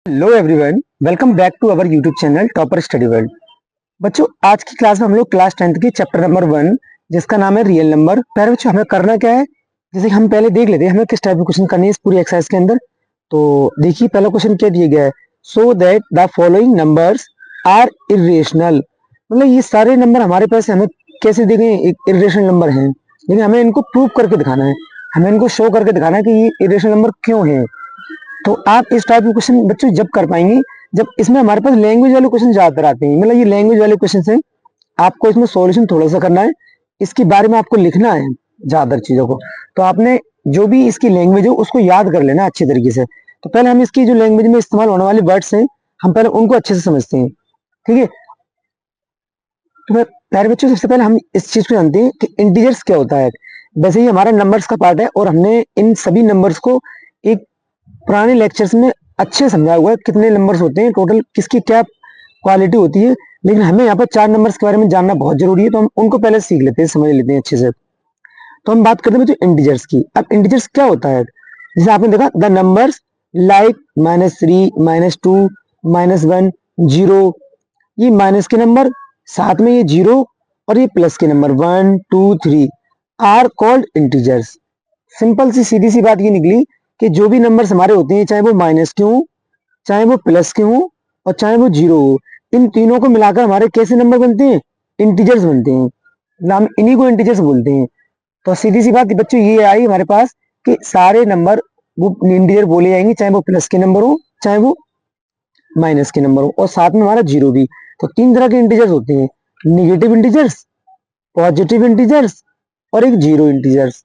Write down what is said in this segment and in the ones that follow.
Hello everyone, welcome back to our YouTube channel topper study world. बच्चों, आज की class में हम लोग क्लास 10th की चैप्टर नंबर 1 जिसका नाम है रियल नंबर। पहले बच्चों हमें करना क्या है, जैसे हम पहले देख लेते हैं हमें किस टाइप के क्वेश्चन करने हैं इस पूरी एक्सरसाइज के अंदर। तो देखिए पहला क्वेश्चन क्या दिया गया है, so that the following numbers are irrational. मतलब ये सारे नंबर हमारे पास हमें कैसे दिए गए, एक इरेशनल नंबर है, लेकिन हमें इनको प्रूव करके दिखाना है, हमें इनको शो करके दिखाना है कि ये इरेशनल नंबर क्यों है। तो आप इस टाइप के क्वेश्चन बच्चों जब कर पाएंगे जब इसमें हमारे पास लैंग्वेज वाले क्वेश्चन ज्यादातर आते हैं। मतलब ये लैंग्वेज वाले क्वेश्चन है, आपको इसमें सॉल्यूशन थोड़ा सा करना है, इसके बारे में आपको लिखना है ज्यादातर चीजों को। तो आपने जो भी इसकी लैंग्वेज है उसको याद कर लेना अच्छे तरीके से। तो पहले हम इसकी जो लैंग्वेज में इस्तेमाल होने वाले वर्ड्स हैं हम पहले उनको अच्छे से समझते हैं, ठीक है। तो मैं प्यारे बच्चों सबसे पहले हम इस चीज को जानते हैं कि इंटीजर्स क्या होता है। वैसे ही हमारा नंबर्स का पार्ट है और हमने इन सभी नंबर्स को एक पुराने लेक्चर्स में अच्छे समझाया हुआ है, कितने नंबर्स होते हैं टोटल, किसकी क्या क्वालिटी होती है। लेकिन हमें यहाँ पर 4 नंबर्स के बारे में जानना बहुत जरूरी है, तो हम उनको पहले सीख लेते हैं, समझ लेते हैं अच्छे से। तो हम बात करते हैं बच्चों इंटीजर्स की। अब इंटीजर्स क्या होता है, जैसे आपने देखा द नंबर्स लाइक -3, -2, -1, 0, ये माइनस के नंबर, साथ में ये 0 और ये प्लस के number 1, 2, 3 are called integers. Simple सी सीधी सी बात ये निकली कि जो भी नंबर्स हमारे होते हैं, चाहे वो माइनस के हों, चाहे वो प्लस के हों और चाहे वो 0 हो, इन तीनों को मिलाकर हमारे कैसे नंबर बनते हैं, इंटीजर्स बनते हैं। हम इन्हीं को इंटीजर्स बोलते हैं। तो सीधी सी बात बच्चों ये आई हमारे पास कि सारे नंबर वो इंटीजर बोले जाएंगे, चाहे वो प्लस के नंबर हो चाहे वो माइनस के नंबर हो, और साथ में हमारा 0 भी। तो 3 तरह के इंटीजर्स होते हैं, निगेटिव इंटीजर्स, पॉजिटिव इंटीजर्स और एक 0 इंटीजर्स।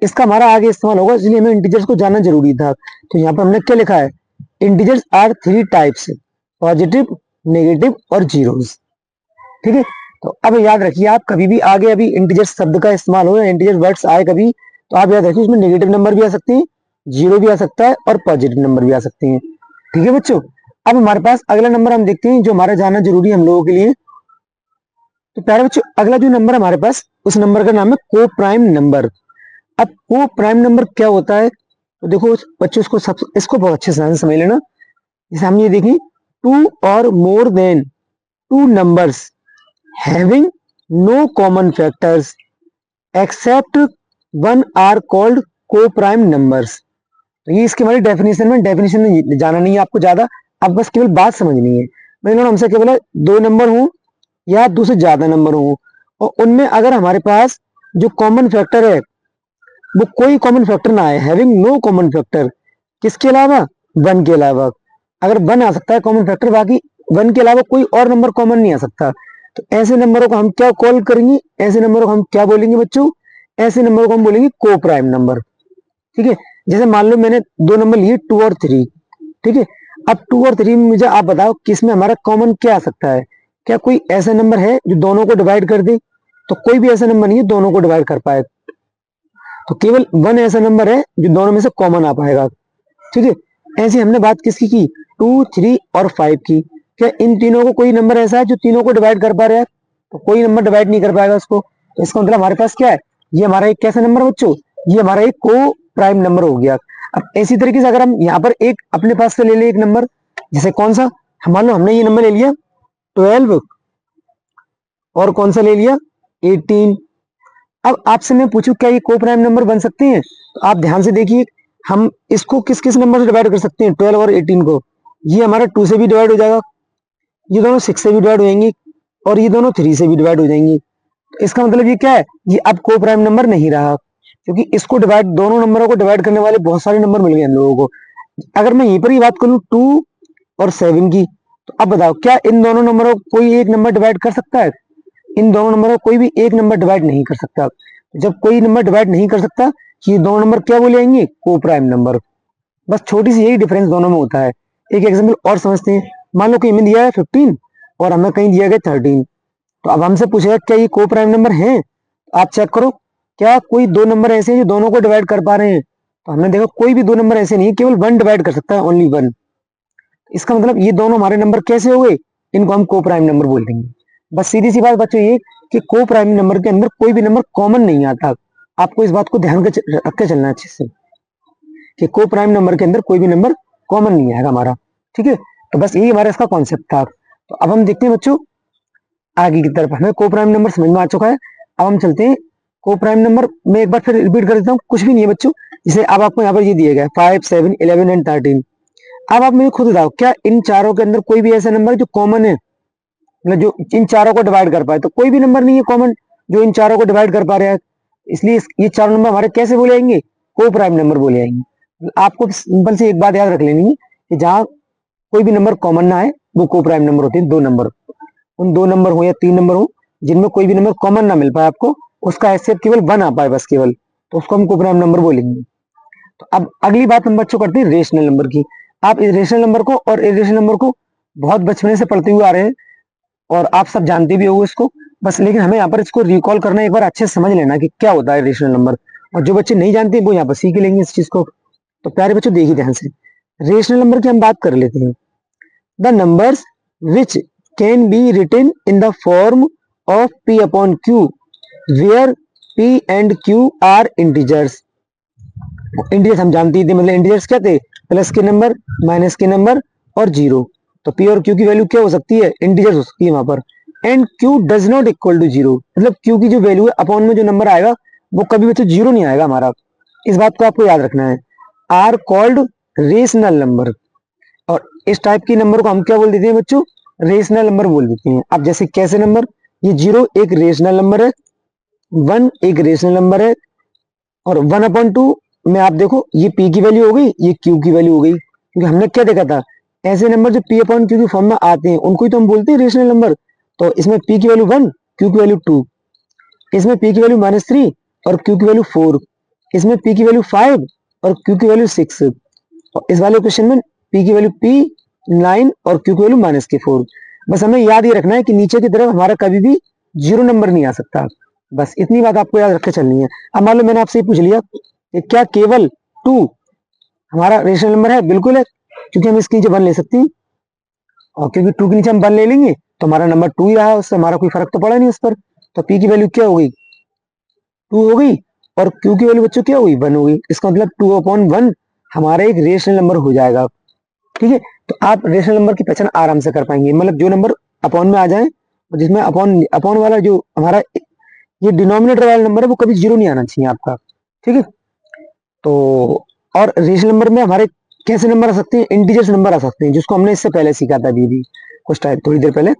इसका हमारा आगे इस्तेमाल होगा, इसलिए हमें इंटीजर्स को जानना जरूरी था। तो यहाँ पर हमने क्या लिखा है, integers are 3 types, positive, negative और जीरोस, ठीक है। तो अब याद रखिए, आप कभी भी आगे अभी इंटीजर्स शब्द का इस्तेमाल हो या इंटीजर वर्ड्स आए कभी, तो आप याद रखिए उसमें नेगेटिव नंबर भी आ सकते हैं, 0 भी आ सकता है और पॉजिटिव नंबर भी आ सकते हैं, ठीक है बच्चों। अब हमारे पास अगला नंबर हम देखते हैं जो हमारा जानना जरूरी है हम लोगों के लिए। तो प्यारे बच्चों अगला जो नंबर हमारे पास, उस नंबर का नाम है को प्राइम नंबर। अब को प्राइम नंबर क्या होता है, तो देखो बच्चों इसको बहुत अच्छे से समझ लेना। जैसे हम ये देखें, टू और more than two numbers having no common factors except one are called coprime numbers. तो ये इसके हमारी डेफिनेशन में जाना नहीं है आपको ज्यादा, आप बस केवल बात समझनी है। मतलब हमसे केवल है, दो नंबर हो या दो से ज्यादा नंबर हो और उनमें अगर हमारे पास जो कॉमन फैक्टर है वो कोई कॉमन फैक्टर ना आए, हैविंग नो कॉमन फैक्टर, किसके अलावा, वन के अलावा। अगर वन आ सकता है कॉमन फैक्टर, बाकी वन के अलावा कोई और नंबर कॉमन नहीं आ सकता, तो ऐसे नंबरों को हम क्या कॉल करेंगे, ऐसे नंबरों को हम क्या बोलेंगे बच्चों, ऐसे नंबरों को हम बोलेंगे को प्राइम नंबर, ठीक है। जैसे मान लो मैंने दो नंबर लिए 2 और 3, ठीक है। अब 2 और 3 में मुझे आप बताओ किसमें हमारा कॉमन क्या आ सकता है, क्या कोई ऐसा नंबर है जो दोनों को डिवाइड कर दे, तो कोई भी ऐसा नंबर नहीं है दोनों को डिवाइड कर पाए। तो केवल वन ऐसा नंबर है जो दोनों में से कॉमन आ पाएगा, ठीक है। ऐसे हमने बात किसकी की, 2, 3 और 5 की। क्या इन तीनों को कोई नंबर ऐसा है जो तीनों को डिवाइड कर पा रहा है, तो कोई नंबर डिवाइड नहीं कर पाएगा उसको। तो इसका मतलब हमारे पास क्या है, ये हमारा एक कैसा नंबर बच्चों, ये हमारा एक को प्राइम नंबर हो गया। अब इसी तरीके से अगर हम यहाँ पर एक अपने पास से ले ले एक नंबर, जैसे कौन सा, मान लो हमने ये नंबर ले लिया 12 और कौन सा ले लिया 18। अब आपसे मैं पूछूं क्या ये को प्राइम नंबर बन सकते हैं, तो आप ध्यान से देखिए, हम इसको किस किस नंबर से डिवाइड कर सकते हैं, 12 और 18 को। ये हमारा 2 से भी डिवाइड हो जाएगा, ये दोनों 6 से भी डिवाइड हो जाएंगे और ये दोनों 3 से भी डिवाइड हो जाएंगे। तो इसका मतलब ये क्या है, ये अब को प्राइम नंबर नहीं रहा, क्योंकि इसको डिवाइड, दोनों नंबरों को डिवाइड करने वाले बहुत सारे नंबर मिल गए हम लोगों को। अगर मैं यहीं पर ही बात करूं 2 और 7 की, तो अब बताओ क्या इन दोनों नंबरों को कोई एक नंबर डिवाइड कर सकता है, इन दोनों नंबरों को कोई भी एक नंबर डिवाइड नहीं कर सकता। जब कोई नंबर डिवाइड नहीं कर सकता, ये दोनों नंबर क्या बोले जाएंगे, को प्राइम नंबर। बस छोटी सी यही डिफरेंस दोनों में होता है। एक एग्जाम्पल और समझते हैं, मान लो कि हमें दिया है 15 और हमें कहीं दिया गया 13, तो अब हमसे पूछेगा क्या ये को प्राइम नंबर है, तो आप चेक करो क्या कोई दो नंबर ऐसे हैं जो दोनों को डिवाइड कर पा रहे हैं, तो हमने देखा कोई भी दो नंबर ऐसे नहीं है, केवल वन डिवाइड कर सकता है, ओनली वन। इसका मतलब ये दोनों हमारे नंबर कैसे हो गए, इनको हम को प्राइम नंबर बोल देंगे। बस सीधी सी बात बच्चों ये कि को प्राइम नंबर के अंदर कोई भी नंबर कॉमन नहीं आता। आपको इस बात को ध्यान रख के चलना अच्छे से कि को प्राइम नंबर के अंदर कोई भी नंबर कॉमन नहीं आएगा हमारा। ठीक है, तो बस यही हमारा इसका कॉन्सेप्ट था। तो अब हम देखते हैं बच्चों आगे की तरफ, हमें को प्राइम नंबर समझ में आ चुका है। अब हम चलते हैं को प्राइम नंबर में, एक बार फिर रिपीट कर देता हूँ, कुछ भी नहीं है बच्चों। जैसे अब आपको यहाँ पर ये दिया गया 5, 7, 11 एंड 13। अब आप मुझे खुद बताओ, क्या इन चारों के अंदर कोई भी ऐसा नंबर है जो कॉमन है, मतलब जो इन चारों को डिवाइड कर पाए? तो कोई भी नंबर नहीं है कॉमन जो इन चारों को डिवाइड कर पा रहा है। इसलिए ये चारों नंबर हमारे कैसे बोले जाएंगे? को प्राइम नंबर बोले जाएंगे। आपको सिंपल से एक बात याद रख लेनी है कि जहां कोई भी नंबर कॉमन ना है वो को प्राइम नंबर होते हैं। दो नंबर, उन दो नंबर हो या तीन नंबर हो जिनमें कोई भी नंबर कॉमन ना मिल पाए आपको, उसका एचसीएफ केवल 1 आ पाए बस केवल, तो उसको हम को प्राइम नंबर बोलेंगे। तो अब अगली बात हम बच्चों करते हैं रेशनल नंबर की। आप इस रेशनल नंबर को और इरेशनल नंबर को बहुत बचपने से पढ़ते हुए आ रहे हैं और आप सब जानते भी होंगे इसको, बस लेकिन हमें यहाँ पर इसको रिकॉल करना है, एक बार अच्छे से समझ लेना कि क्या होता है रेशनल नंबर। और जो बच्चे नहीं जानते वो यहाँ पर सीख लेंगे इस चीज को। तो प्यारे बच्चों देखिए ध्यान से, रेशनल नंबर की हम बात कर लेते हैं। The numbers which can be written in the form of p upon q where p and q are integers. Integers हम जानते थे, मतलब इंटीजर्स क्या थे? प्लस के नंबर, माइनस के नंबर और जीरो। तो p और q की वैल्यू क्या हो सकती है? इंटीजर्स हो सकती है वहां पर। And q does not equal to zero, मतलब q की जो वैल्यू है अपॉन में जो नंबर आएगा वो कभी भी तो जीरो नहीं आएगा हमारा। इस बात को आपको याद रखना है। Are called rational number. और इस टाइप के नंबर को हम क्या बोल देते हैं बच्चों? रेशनल नंबर बोल देते हैं। अब जैसे कैसे नंबर, ये जीरो एक रेशनल नंबर है, 1 एक रेशनल नंबर है, और 1/2 में आप देखो ये p की वैल्यू हो गई, ये q की वैल्यू हो गई। क्योंकि हमने क्या देखा था, ऐसे नंबर जो p/q की फॉर्म में आते हैं उनको ही तो हम बोलते हैं रेशनल नंबर। तो इसमें p की वैल्यू 1, q की वैल्यू 2, इसमें p की वैल्यू -3 और q की वैल्यू 4, इसमें p की वैल्यू 5 और q की वैल्यू 6, और इस वाले क्वेश्चन में p की वैल्यू p9 और q की वैल्यू -4। बस हमें याद ये रखना है कि नीचे की तरफ हमारा कभी भी जीरो नंबर नहीं आ सकता। बस इतनी बात आपको याद रख के चलनी है। अब मान लो मैंने आपसे पूछ लिया कि क्या केवल 2 हमारा रेशनल नंबर है? बिल्कुल है, क्योंकि हम इसके नीचे 1 ले सकते हैं, और क्योंकि 2 के नीचे हम 1 ले लेंगे तो हमारा नंबर 2 ही रहा, उससे हमारा कोई फर्क तो पड़ा नहीं उस पर। तो p की वैल्यू क्या हो गई? 2 हो गई, और q की वैल्यू बच्चों क्या हो गई? 1 हो गई। इसका मतलब 2/1 हमारा एक रेशनल नंबर हो जाएगा। ठीक है, तो आप रेशनल नंबर की पहचान आराम से कर पाएंगे, मतलब जो नंबर अपॉन में आ जाए, जिसमें अपॉन अपॉन वाला जो हमारा ये डिनोमिनेटर वाला नंबर है वो कभी जीरो नहीं आना चाहिए आपका। ठीक है, तो और रेशनल नंबर में हमारे कैसे नंबर आ सकते हैं? इंटीजर्स नंबर आ सकते हैं, जिसको हमने इससे पहले सीखा था अभी भी कुछ टाइम थोड़ी देर पहले।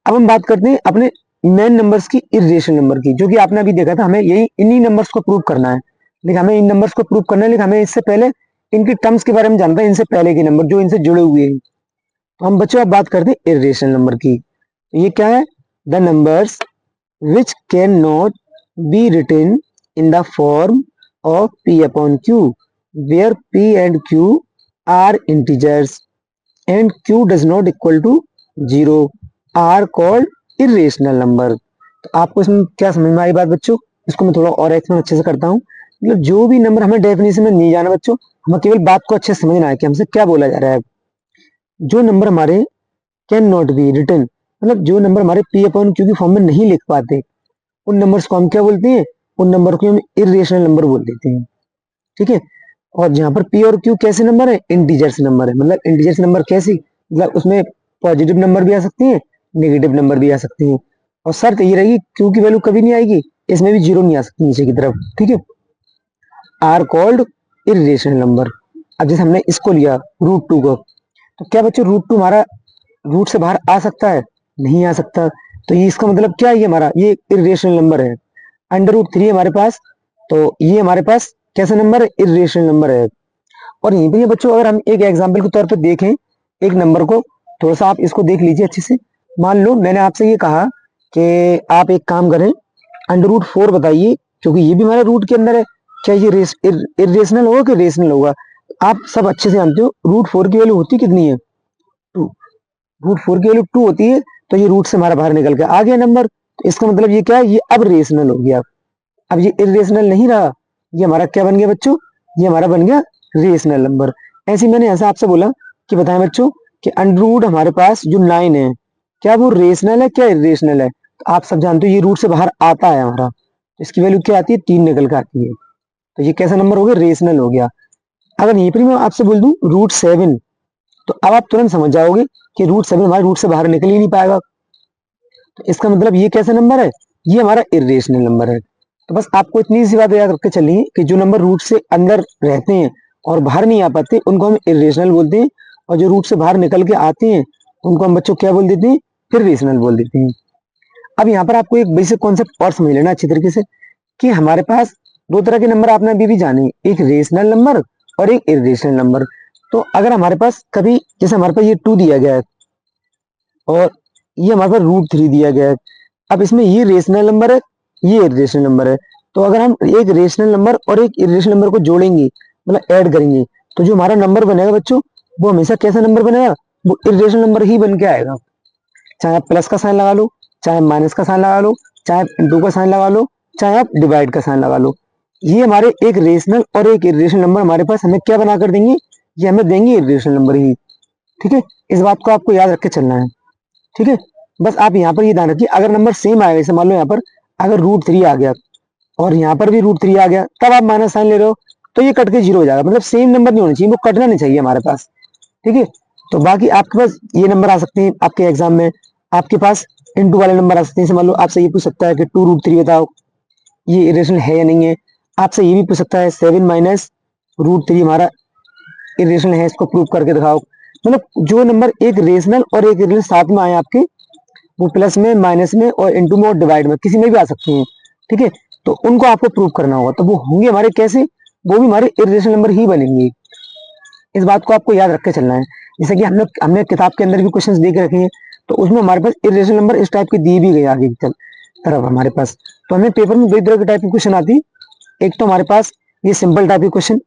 अब हम बात करते हैं अपने मेन नंबर्स की, इरेशनल नंबर की, जो कि आपने अभी देखा था। हमें यही इन्हीं नंबर्स को प्रूव करना है, लेकिन हमें इन नंबर्स को प्रूव करना है, लेकिन हमें इससे पहले इनकी टर्म्स के बारे में जानना है, इनसे पहले के नंबर जो इनसे जुड़े हुए हैं। तो हम बच्चों अब बात करते हैं इरेशनल नंबर की। तो ये क्या है? The numbers which can not be written in the form of p/q where p and q are integers and q does not equal to 0 are called irrational number। तो आपको इसमें क्या समझ में आई बात बच्चों? इसको मैं थोड़ा और एक्सप्लेन अच्छे से करता हूँ। मतलब जो भी नंबर हमें डेफिनेशन में नहीं जाना बच्चों, हमें केवल बात को अच्छे से समझना है कि हमसे क्या बोला जा रहा है। जो नंबर हमारे कैन नॉट बी रिटन, मतलब जो नंबर हमारे p/q की फॉर्म में नहीं लिख पाते, उन नंबर्स को हम क्या बोलते हैं? उन नंबर को हम इरेशनल नंबर बोल देते हैं। ठीक है, और जहां पर p और q कैसे नंबर है? इंटीजर्स नंबर है। मतलब इंटीजर्स नंबर कैसी? मतलब उसमें पॉजिटिव नंबर भी आ सकती है, नेगेटिव नंबर भी आ सकती है, और शर्त ये रहेगी q की वैल्यू कभी नहीं आएगी, इसमें भी जीरो नहीं आ सकती नीचे की तरफ। ठीक है, आर कॉल्ड इरेशनल नंबर। अब जैसे हमने इसको लिया √2 को, तो क्या बच्चों √2 हमारा रूट से बाहर आ सकता है? नहीं आ सकता। तो ये इसका मतलब क्या है? ये हमारा ये इरेशनल नंबर है। √3 हमारे पास, तो ये हमारे पास कैसा नंबर है? इरेशनल नंबर है। और यहीं पे बच्चों अगर हम एक एग्जांपल के तौर पे देखें एक नंबर को, थोड़ा सा आप इसको देख लीजिए अच्छे से। मान लो मैंने आपसे ये कहा कि आप एक काम करें, √4 बताइए, क्योंकि ये भी हमारे रूट के अंदर है, क्या ये इरेशनल होगा कि रेशनल होगा? आप सब अच्छे से जानते हो √4 की वैल्यू होती कितनी है? 2। √4 की वैल्यू 2 होती है, तो ये रूट से हमारा बाहर निकल के आ गया नंबर। तो इसका मतलब ये क्या है? ये अब रेशनल हो गया। अब ये इरेशनल नहीं रहा, ये हमारा क्या बन गया बच्चों? ये हमारा बन गया रेशनल नंबर। ऐसे मैंने ऐसा आपसे बोला कि बताएं बच्चों कि अंडर हमारे पास जो 9 है, क्या वो रेशनल है क्या इरेशनल है? तो आप सब जानते हो ये रूट से बाहर आता है हमारा, तो इसकी वैल्यू क्या आती है? 3 निकल के आती है। तो ये कैसा नंबर हो गया? रेशनल हो गया। अगर यहीं पर मैं आपसे बोल दूं √7, तो अब आप तुरंत समझ जाओगे कि रूट 7 हमारे रूट से बाहर निकल ही नहीं पाएगा। तो इसका मतलब ये कैसा नंबर है, ये हमारा इर्रेशनल नंबर है। तो बस आपको इतनी सी बात याद रख के चलनी है कि जो नंबर रूट से अंदर रहते हैं और बाहर नहीं आ पाते उनको हम इर्रेशनल बोलते हैं, और जो रूट से बाहर निकल के आते हैं उनको हम बच्चों क्या बोल देते हैं, फिर रेशनल बोल देते हैं। अब यहाँ पर आपको एक बेसिक कॉन्सेप्ट और समझ लेना अच्छी तरीके से कि हमारे पास दो तरह के नंबर आपने अभी भी जाने, एक रेशनल नंबर और एक इर्रेशनल नंबर। तो अगर हमारे पास कभी जैसे हमारे पास ये 2 दिया गया है और ये हमारे पास √3 दिया गया है, अब इसमें ये रेशनल नंबर है, ये इर्रेशनल नंबर है। तो अगर हम एक रेशनल नंबर और एक इर्रेशनल नंबर को जोड़ेंगे, मतलब ऐड करेंगे, तो जो हमारा नंबर बनेगा बच्चों वो हमेशा कैसा नंबर बनेगा, वो इर्रेशनल नंबर ही बन के आएगा। चाहे आप प्लस का साइन लगा लो, चाहे माइनस का साइन लगा लो, चाहे आप इंटू का साइन लगा लो, चाहे आप डिवाइड का साइन लगा लो, ये हमारे एक रेशनल और एक इर्रेशनल नंबर हमारे पास हमें क्या बना कर देंगे, ये हमें देंगे इर्रेशनल नंबर ही। ठीक है, इस बात को आपको याद रख के चलना है। ठीक है, बस आप यहाँ पर ये ध्यान रखिए, अगर नंबर सेम आएगा, जैसे मान लो यहाँ पर अगर √3 आ गया और यहाँ पर भी √3 आ गया, तब आप माइनस साइन ले रहे हो तो ये कट के 0 हो जाएगा, मतलब सेम नंबर नहीं होना चाहिए, वो कटना नहीं चाहिए हमारे पास। ठीक है, तो बाकी आपके पास ये नंबर आ सकते हैं आपके एग्जाम में, आपके पास इंटू वाले नंबर आ सकते हैं। मान लो आपसे ये पूछ सकता है कि 2√3 बताओ ये इरेशनल है या नहीं है। आपसे ये भी पूछ सकता है 7 माइनस √3 हमारा इरेशनल है, इसको प्रूव करके दिखाओ। मतलब जो नंबर एक रेशनल और एक इरेशनल साथ में आए आपके, वो प्लस में, माइनस में और इंटू में और डिवाइड में किसी में भी आ सकते हैं। ठीक है, तो उनको आपको प्रूव करना होगा, तो वो होंगे हमारे कैसे, वो भी हमारे इरेशनल नंबर ही बनेंगे। इस बात को आपको याद रख के चलना है। जैसे कि हमने किताब के अंदर भी क्वेश्चंस दे के रखे हैं, तो उसमें हमारे पास इरेशनल नंबर इस टाइप के दिए भी गए आगे की तरफ हमारे पास। तो हमें पेपर में दो तरह के टाइप के क्वेश्चन आती है। एक तो हमारे पास ये सिंपल टाइप के क्वेश्चन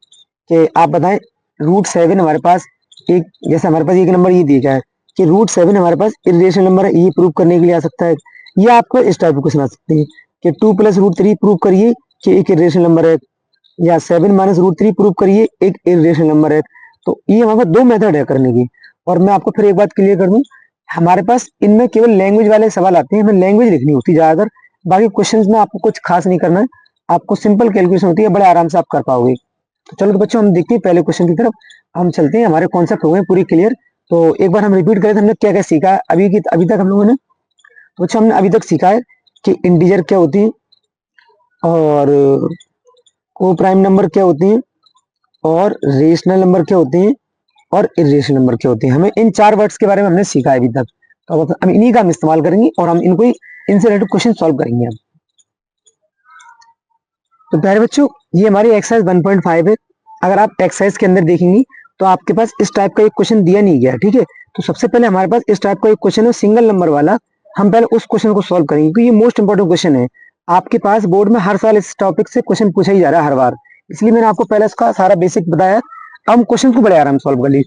कि आप बताएं √7 हमारे पास एक, जैसे हमारे पास एक नंबर ये दिया गया है कि √7 हमारे पास इरेशनल नंबर है, ये प्रूव करने के लिए आ सकता है। या आपको इस टाइप के क्वेश्चन आ सकते हैं कि 2 + √3 प्रूव करिए कि एक इरेशनल नंबर है, या 7 - √3 प्रूव करिए एक इरेशनल नंबर है। तो ये हमारे पास दो मेथड है करने की। और मैं आपको फिर एक बात क्लियर कर दूं, हमारे पास इनमें केवल लैंग्वेज वाले सवाल आते हैं, हमें लैंग्वेज लिखनी होती है ज्यादातर। बाकी क्वेश्चंस में आपको कुछ खास नहीं करना है, आपको सिंपल कैलकुलेशन होती है, बड़े आराम से आप कर पाओगे। तो चलो तो बच्चों हम देखते हैं पहले क्वेश्चन की तरफ, हम चलते हैं, हमारे कॉन्सेप्ट हो गए पूरी क्लियर। तो एक बार हम रिपीट करें तो हमने क्या क्या सीखा है अभी तक हम लोगों ने। तो बच्चों हमने अभी तक सीखा है कि इंटीजर क्या होती है, और को प्राइम नंबर क्या होती है, और रेशनल नंबर क्या होते हैं, और इरेशनल नंबर क्या होते हैं। हमें इन 4 वर्ड्स के बारे में हमने सीखा है अभी तक। तो अब हम इन्हीं का हम इस्तेमाल करेंगे और हम इनको इनसे रिलेटेड क्वेश्चन सॉल्व करेंगे हम। तो प्यारे बच्चों, ये हमारी एक्सरसाइज 1.5 है। अगर आप एक्सरसाइज के अंदर देखेंगे तो आपके पास इस टाइप का एक क्वेश्चन दिया नहीं गया, ठीक है। तो सबसे पहले हमारे पास इस टाइप का एक क्वेश्चन है सिंगल नंबर वाला, हम पहले उस क्वेश्चन को सॉल्व करेंगे क्योंकि ये मोस्ट इंपॉर्टेंट क्वेश्चन है। आपके पास बोर्ड में हर साल इस टॉपिक से क्वेश्चन पूछा ही जा रहा है हर बार, इसलिए मैंने आपको पहले इसका सारा बेसिक बताया। अब हम क्वेश्चन को बड़े आराम सॉल्व कर ली,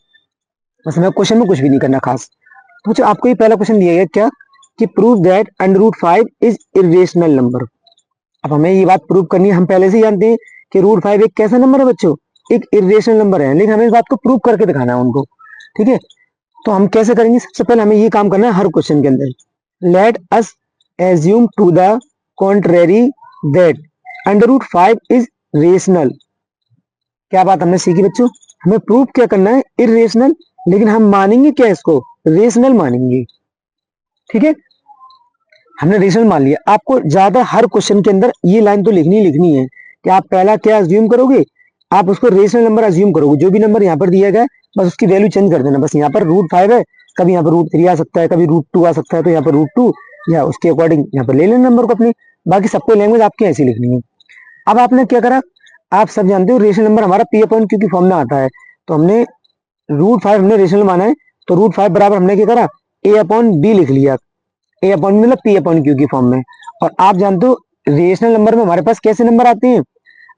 बस हमें क्वेश्चन में कुछ भी नहीं करना खास। तो बच्चों आपको ये पहला क्वेश्चन दिया गया क्या कि prove that √5 is irrational number. अब हमें ये बात प्रूव करनी है, हम पहले से ही जानते हैं कि √5 एक कैसा नंबर है बच्चों, एक इरेशनल नंबर है, लेकिन हमें इस बात को प्रूव करके दिखाना है उनको। ठीक है, तो हम कैसे करेंगे, सबसे पहले हमें ये काम करना है हर क्वेश्चन के अंदर। Let us assume to the contrary that √5 is rational. क्या बात हमने सीखी बच्चों, हमें प्रूव क्या करना है, इरेशनल, लेकिन हम मानेंगे क्या इसको, रेशनल मानेंगे। ठीक है, हमने रेशनल मान लिया। आपको ज्यादा हर क्वेश्चन के अंदर ये लाइन तो लिखनी है कि आप पहला क्या अज्यूम करोगे, आप उसको रेशनल नंबर अज्यूम करोगे। जो भी नंबर यहाँ पर दिया गया है बस उसकी वैल्यू चेंज कर देना। बस यहाँ पर √5 है, कभी यहाँ पर √3 आ सकता है, कभी √2 आ सकता है, तो यहाँ पर √2 या उसके अकॉर्डिंग यहाँ पर ले लेना नंबर को अपने। बाकी सबको लैंग्वेज आपकी ऐसी लिखनी है। अब आपने क्या करा, आप सब जानते हो रेशनल नंबर हमारा P/Q की फॉर्म में आता है, तो हमने √5 हमने रेशनल माना है, तो √5 बराबर हमने क्या करा, A/B लिख लिया। A/B मतलब P/Q की फॉर्म में। और आप जानते हो रेशनल नंबर में हमारे पास कैसे नंबर आते हैं।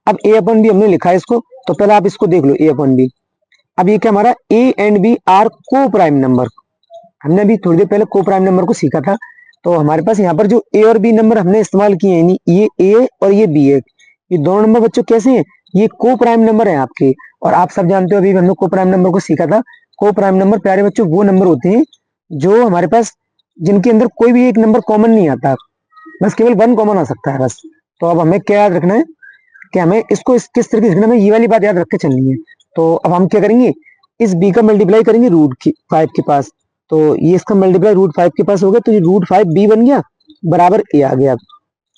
अब A/B हमने लिखा है इसको, तो पहले आप इसको देख लो A/B। अब ये क्या हमारा A एंड B आर को प्राइम नंबर, हमने अभी थोड़ी देर पहले को प्राइम नंबर को सीखा था। तो हमारे पास यहाँ पर जो A और B नंबर हमने इस्तेमाल किए हैं, ये A और ये B है, ये दोनों नंबर बच्चों कैसे हैं, ये को प्राइम नंबर है आपके। और आप सब जानते हो अभी हमने को प्राइम नंबर को सीखा था। को प्राइम नंबर प्यारे बच्चों वो नंबर होते हैं जो हमारे पास, जिनके अंदर कोई भी एक नंबर कॉमन नहीं आता, बस केवल 1 कॉमन आ सकता है बस। तो अब हमें क्या याद रखना है कि हमें इसको किस तरीके से लिखना है, ये वाली बात याद रख के चलनी है। तो अब हम क्या करेंगे, इस बी का मल्टीप्लाई करेंगे √5 के पास, तो ये इसका मल्टीप्लाई √5 के पास हो गया, तो ये √5 बी बन गया बराबर ए आ गया।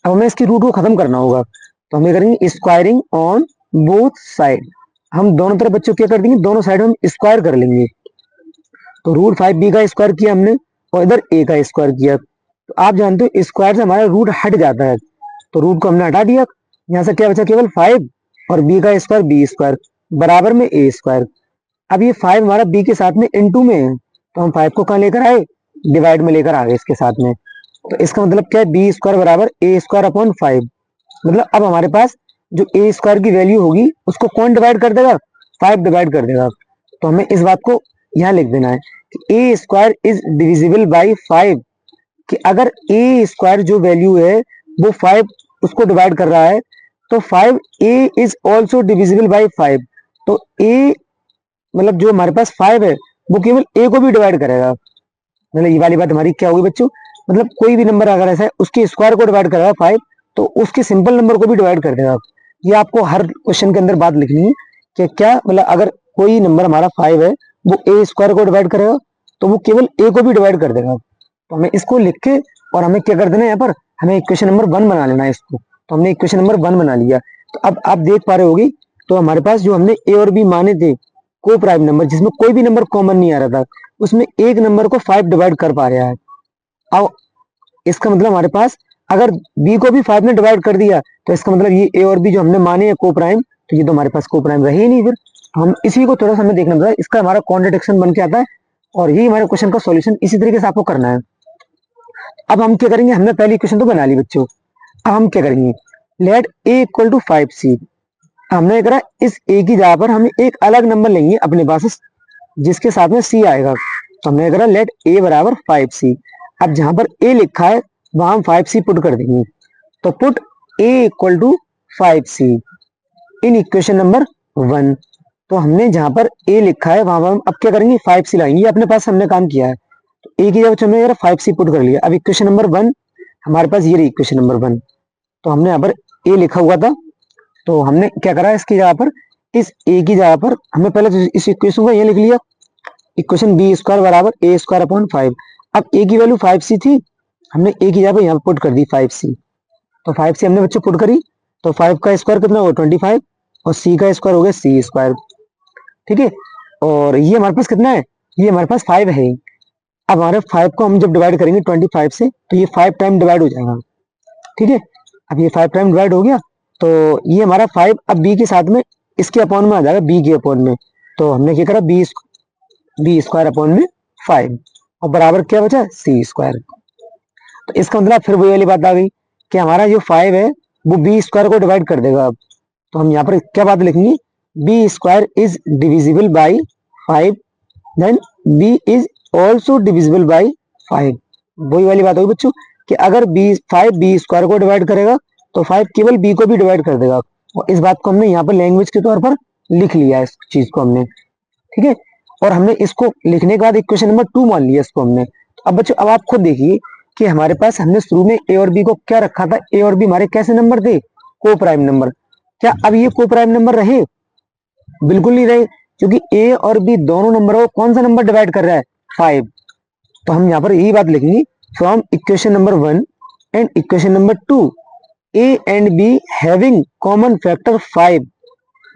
अब हमें इसकी रूट को खत्म करना होगा, तो हमें करेंगे स्क्वायरिंग ऑन बोथ साइड। हम दोनों तरफ बच्चों क्या कर देंगे, दोनों साइड हम स्क्वायर कर लेंगे। तो √5 बी का स्क्वायर किया हमने और इधर ए का स्क्वायर किया। तो आप जानते हो स्क्वायर से हमारा रूट हट जाता है, तो रूट को हमने हटा दिया। यहाँ से क्या बचा, केवल 5 और बी का स्क्वायर बी स्क्वायर बराबर में ए स्क्वायर। अब ये 5 हमारा बी के साथ में इनटू में है, तो हम 5 को कहाँ लेकर आए, डिवाइड में लेकर आ गए इसके साथ में। तो इसका मतलब क्या है, बी स्क्वायर बराबर ए स्क्वायर अपॉन 5। मतलब अब हमारे पास जो ए स्क्वायर की वैल्यू होगी उसको कौन डिवाइड कर देगा, 5 डिवाइड कर देगा। तो हमें इस बात को यहाँ लिख देना है कि ए स्क्वायर इज डिविजिबल बाई 5, कि अगर ए स्क्वायर जो वैल्यू है वो 5 उसको डिवाइड कर रहा है, तो 5 ए इज ऑल्सो डिविजिबल बाई 5। तो ए मतलब जो हमारे पास 5 है वो केवल ए को भी डिवाइड करेगा। मतलब ये वाली बात हमारी क्या होगी बच्चों, मतलब कोई भी नंबर अगर ऐसा है उसके स्क्वायर को डिवाइड करेगा 5, तो उसके सिंपल नंबर को भी डिवाइड कर देगा। ये आपको हर क्वेश्चन के अंदर बात लिखनी है कि क्या मतलब अगर कोई नंबर हमारा 5 है वो ए स्क्वायर को डिवाइड करेगा तो वो केवल ए को भी डिवाइड कर देगा। तो हमें इसको लिख के और हमें क्या कर देना है, यहाँ पर हमें इक्वेशन नंबर 1 बना लेना है इसको। तो हमने इक्वेशन नंबर 1 बना लिया। तो अब आप देख पा रहे होगी, तो हमारे पास जो हमने ए और बी माने थे को प्राइम नंबर, जिसमें कोई भी नंबर कॉमन नहीं आ रहा था, उसमें एक नंबर को 5 डिवाइड कर पा रहा है। अब इसका मतलब हमारे पास अगर बी को भी 5 ने डिवाइड कर दिया, तो इसका मतलब ये ए और बी जो हमने माने हैं को प्राइम, तो ये तो हमारे पास को प्राइम रहे ही नहीं। फिर हम इसी को थोड़ा सा हमें देखना पड़ता, इसका हमारा कॉन्ट्रडिक्शन बन के आता है, और यही हमारे क्वेश्चन का सॉल्यूशन इसी तरीके से आपको करना है। अब हम क्या करेंगे, हमने पहली इक्वेशन तो बना ली बच्चों। अब हम क्या करेंगे, late A equal to 5c। हमने करा इस ए की जगह पर हम एक अलग नंबर लेंगे अपने पास जिसके साथ में सी आएगा। तो हमने करा लेट ए बराबर 5c। अब जहां पर ए लिखा है वहां हम 5c पुट कर देंगे। तो put a equal to 5c in equation number 1। तो हमने जहां पर ए लिखा है वहां पर हम अब क्या करेंगे, 5c लाएंगे। अपने पास हमने काम किया है, तो ए की जगह हमने 5c पुट कर लिया। अब इक्वेशन नंबर 1 हमारे पास ये रही इक्वेशन नंबर 1। तो हमने यहाँ पर ए लिखा हुआ था, तो हमने क्या करा इसकी जगह पर, इस ए की जगह पर हमने पहले तो इस इक्वेशन को ये लिख लिया, इक्वेशन बी स्क्वायर बराबर ए स्क्वायर अपॉन 5। अब ए की वैल्यू 5c थी, हमने ए की जगह पर यहाँ पुट कर दी 5c। तो 5c हमने बच्चों पुट करी, तो 5 का स्क्वायर कितना हुआ 25, और c का स्क्वायर हो गया c स्क्वायर। ठीक है, और ये हमारे पास कितना है, ये हमारे पास 5 है। अब हमारे 5 को हम जब डिवाइड करेंगे 25 से, तो ये 5 टाइम डिवाइड हो जाएगा। ठीक है, अब ये 5 टाइम डिवाइड हो गया, तो ये हमारा 5 अब बी के साथ में इसके अपॉन में आ जाएगा, बी के अपॉन में। तो हमने क्या करा, बी स्क्वायर अपॉन में 5, और बराबर क्या बचा, सी स्क्वायर। तो इसका मतलब फिर वही वाली बात आ गई कि हमारा जो 5 है वो बी स्क्वायर को डिवाइड कर देगा। अब तो हम यहाँ पर क्या बात लिखेंगे, b square is divisible by 5, then b is also divisible by 5। वही वाली बात होगी बच्चों कि अगर 5 बी स्क्वायर को डिवाइड करेगा तो 5 केवल बी को भी डिवाइड कर देगा। और इस बात को हमने यहाँ पर लैंग्वेज के तौर पर लिख लिया है, इस चीज को हमने। ठीक है, और हमने इसको लिखने के बाद इक्वेशन नंबर 2 मान लिया इसको हमने। तो अब बच्चों अब आप खुद देखिए कि हमारे पास हमने शुरू में ए और बी को क्या रखा था, ए और बी हमारे कैसे नंबर थे, को प्राइम नंबर। क्या अब ये को प्राइम नंबर रहे, बिल्कुल नहीं रहे, क्योंकि ए और बी दोनों नंबरों को कौन सा नंबर डिवाइड कर रहा है, 5। तो हम यहाँ पर यही बात लिखेंगे, from equation number 1 and equation number 2 A and be having common factor 5।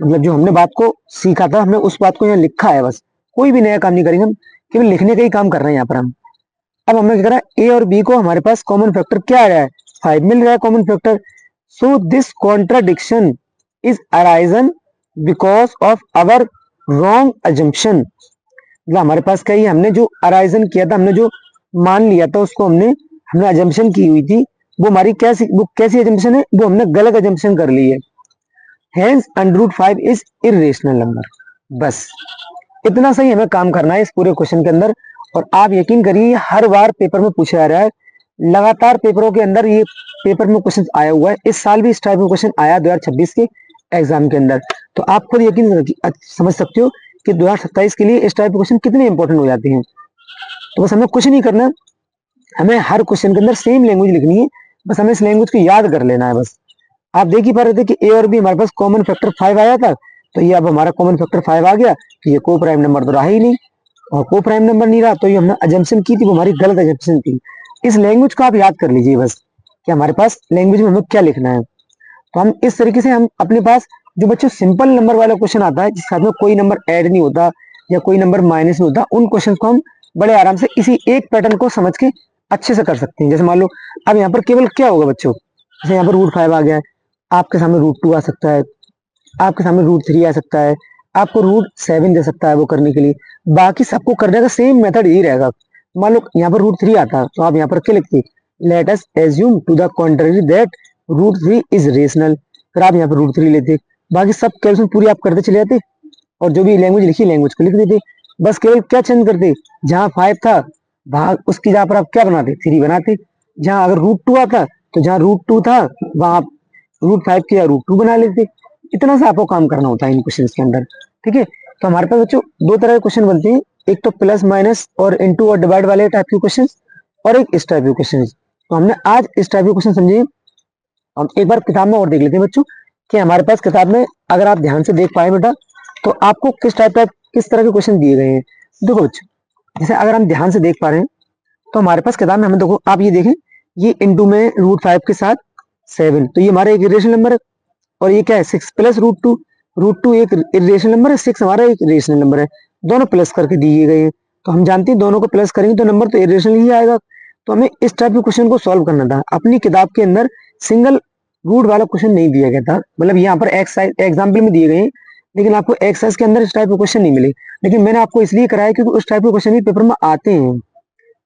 मतलब जो हमने बात को सीखा था हमने उस बात को यहाँ लिखा है, बस कोई भी नया काम नहीं करेंगे हम, केवल लिखने का ही काम कर रहे हैं यहाँ पर हम। अब हमने क्या करा, ए और बी को हमारे पास कॉमन फैक्टर क्या आ रहा है, 5 मिल रहा है common factor. So this contradiction is arisen because of our wrong assumption. मतलब हमारे पास क्या है, हमने जो अराइजन किया था, हमने जो मान लिया था उसको हमने अजम्पशन की हुई थी, वो हमारी कैसी अजम्पशन है, वो हमने गलत अजम्पशन कर ली है। Hence √5 is irrational number. बस इतना सही हमें काम करना है इस पूरे क्वेश्चन के अंदर। और आप यकीन करिए हर बार पेपर में पूछा जा रहा है, लगातार पेपरों के अंदर ये पेपर में क्वेश्चन आया हुआ है। इस साल भी इस टाइप में क्वेश्चन आया 2026 के एग्जाम के अंदर। तो आप खुद यकीन समझ सकते हो कि 2027 के लिए इस टाइप के क्वेश्चन कितने इंपॉर्टेंट हो जाते हैं। तो बस हमें कुछ नहीं करना, हमें हर क्वेश्चन के अंदर सेम लैंग्वेज लिखनी है, बस हमें इस लैंग्वेज को याद कर लेना है। बस आप देख ही पा रहे थे कि ए और बी हमारे पास कॉमन फैक्टर 5 आया था, तो ये अब हमारा कॉमन फैक्टर 5 आ गया, तो ये को प्राइम नंबर तो रहा ही नहीं, और को प्राइम नंबर नहीं रहा तो ये हमने अजम्पशन की थी, वो हमारी गलत अजम्पशन थी। इस लैंग्वेज को आप याद कर लीजिए बस, कि हमारे पास लैंग्वेज में हमें क्या लिखना है। तो हम इस तरीके से हम अपने पास जो बच्चों सिंपल नंबर वाला क्वेश्चन आता है, जिसके साथ में कोई नंबर ऐड नहीं होता या कोई नंबर माइनस नहीं होता, उन क्वेश्चन को हम बड़े आराम से इसी एक पैटर्न को समझ के अच्छे से कर सकते हैं। जैसे मान लो अब यहाँ पर केवल क्या होगा बच्चों, जैसे यहाँ पर √5 आ गया है, आपके सामने √2 आ सकता है, आपके सामने √3 आ सकता है, आपको √7 दे सकता है वो करने के लिए। बाकी सबको करने का सेम मेथड यही रहेगा। मान लो यहाँ पर √3 आता है, तो आप यहाँ पर क्या लिखते, let us assume to the contrary that √3 is rational. फिर आप यहाँ पर √3 लेते, बाकी सब कैलकुलेशन पूरी आप करते चले जाते, और जो भी लैंग्वेज लिखी लैंग्वेज को लिख देते। बस केवल क्या चेंज करते, जहाँ 5 था भाग उसकी जगह पर आप क्या बनाते, 3 बनाते। जहाँ अगर √2 आता तो जहाँ √2 था वहां आप √5 की √2 बना लेते। इतना सा आपको काम करना होता है इन क्वेश्चन के अंदर। ठीक है, तो हमारे पास बच्चों दो तरह के क्वेश्चन बनते हैं, एक तो प्लस माइनस और इनटू और डिवाइड वाले टाइप के क्वेश्चन, और एक इस टाइप के क्वेश्चन। तो हमने आज इस टाइप के क्वेश्चन समझे। हम एक बार किताब में और देख लेते हैं बच्चों, कि हमारे पास किताब में अगर आप ध्यान से देख पाए बेटा, तो आपको किस तरह के क्वेश्चन दिए गए हैं। देखो बच्चों, जैसे अगर हम ध्यान से देख पा रहे हैं, तो हमारे पास किताब में हमें देखो, आप ये देखें, ये इंटू में √5 के साथ 7, तो ये हमारा एक इरेशनल नंबर है। और ये क्या है, 6 प्लस √2, √2 एक इरेशनल नंबर है, 6 हमारा एक इरेशनल नंबर है, दोनों प्लस करके दिए गए हैं। तो हम जानते हैं दोनों को प्लस करेंगे तो नंबर तो इरेशनल ही आएगा। तो हमें इस टाइप के क्वेश्चन को सॉल्व करना था। अपनी किताब के अंदर सिंगल रूट वाला क्वेश्चन नहीं दिया गया था, मतलब यहाँ पर एक्सरसाइज एग्जाम्पल में दिए गए हैं, लेकिन आपको एक्सरसाइज के अंदर इस टाइप के क्वेश्चन नहीं मिले। लेकिन मैंने आपको इसलिए कराया क्योंकि उस टाइप के क्वेश्चन भी पेपर में आते हैं।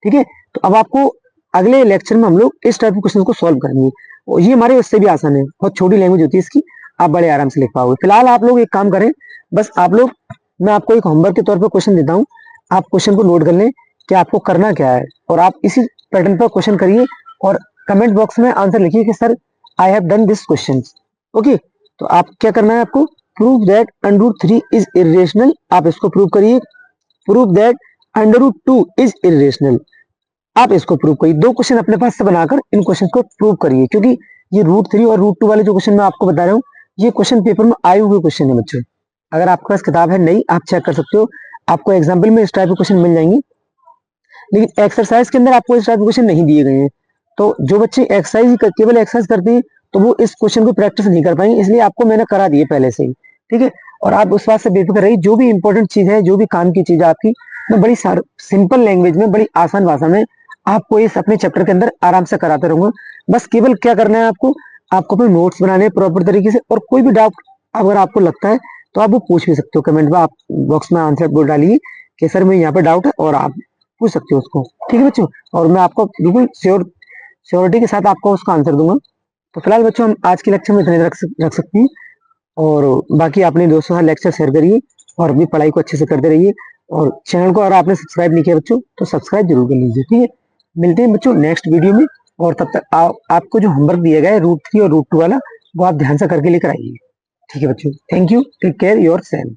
ठीक है, तो अब आपको अगले लेक्चर में हम लोग इस टाइप के क्वेश्चन को सॉल्व करेंगे, और ये हमारे उससे भी आसान है, बहुत छोटी लैंग्वेज होती है इसकी, आप बड़े आराम से लिख पाओगे। फिलहाल आप लोग एक काम करें, बस आप लोग, मैं आपको एक होमवर्क के तौर पर क्वेश्चन देता हूँ, आप क्वेश्चन को नोट कर लें कि आपको करना क्या है, और आप इसी पैटर्न पर क्वेश्चन करिए, और कमेंट बॉक्स में आंसर लिखिए कि sir I have done this question. Okay, तो आप क्या करना है, आपको प्रूव दैट √3 इज इरेशनल, आप इसको प्रूव करिए। प्रूव दैट √2 इज इरेशनल, आप इसको प्रूव करिए। दो क्वेश्चन अपने पास से बनाकर इन क्वेश्चन को प्रूव करिए, क्योंकि ये √3 और √2 वाले जो क्वेश्चन मैं आपको बता रहा हूँ, ये क्वेश्चन पेपर में आए हुए क्वेश्चन है बच्चों। अगर आपके पास किताब है नहीं, आप चेक कर सकते हो, आपको एग्जाम्पल में इस टाइप के क्वेश्चन मिल जाएंगे, लेकिन एक्सरसाइज के अंदर आपको इस टाइप के क्वेश्चन नहीं दिए गए हैं। तो जो बच्चे केवल एक्सरसाइज करते हैं, तो वो इस क्वेश्चन को प्रैक्टिस नहीं कर पाएंगे, इसलिए आपको मैंने करा दिए पहले से ही। ठीक है, और आप उस बात से बेफिक्र रहिए, जो भी इंपॉर्टेंट चीज है, जो भी काम की चीज है आपकी, मैं बड़ी सिंपल लैंग्वेज में, बड़ी आसान भाषा में आपको इस अपने चैप्टर के अंदर आराम से कराते रहूंगा। बस केवल क्या करना है, आपको अपने नोट्स बनाने हैं प्रॉपर तरीके से, और कोई भी डाउट अगर आपको लगता है तो आप वो पूछ भी सकते हो कमेंट में, आप बॉक्स में आंसर बोल डालिए कि सर मैं यहाँ पे डाउट है, और आप पूछ सकते हो उसको। ठीक है बच्चों, और मैं आपको बिल्कुल श्योरिटी के साथ आपको उसका आंसर दूंगा। तो फिलहाल बच्चों हम आज के लेक्चर में इतने रख सकते हैं, और बाकी अपने दोस्तों के साथ लेक्चर शेयर करिए, और अपनी पढ़ाई को अच्छे से करते रहिए। और चैनल को अगर आपने सब्सक्राइब नहीं किया बच्चों, तो सब्सक्राइब जरूर कर लीजिए। ठीक है, मिलते हैं बच्चों नेक्स्ट वीडियो में, और तब तक आपको जो होमवर्क दिया गया है √3 और √2 वाला, वो आप ध्यान से करके लेकर आइए। ठीक है बच्चों, thank you, take care your self.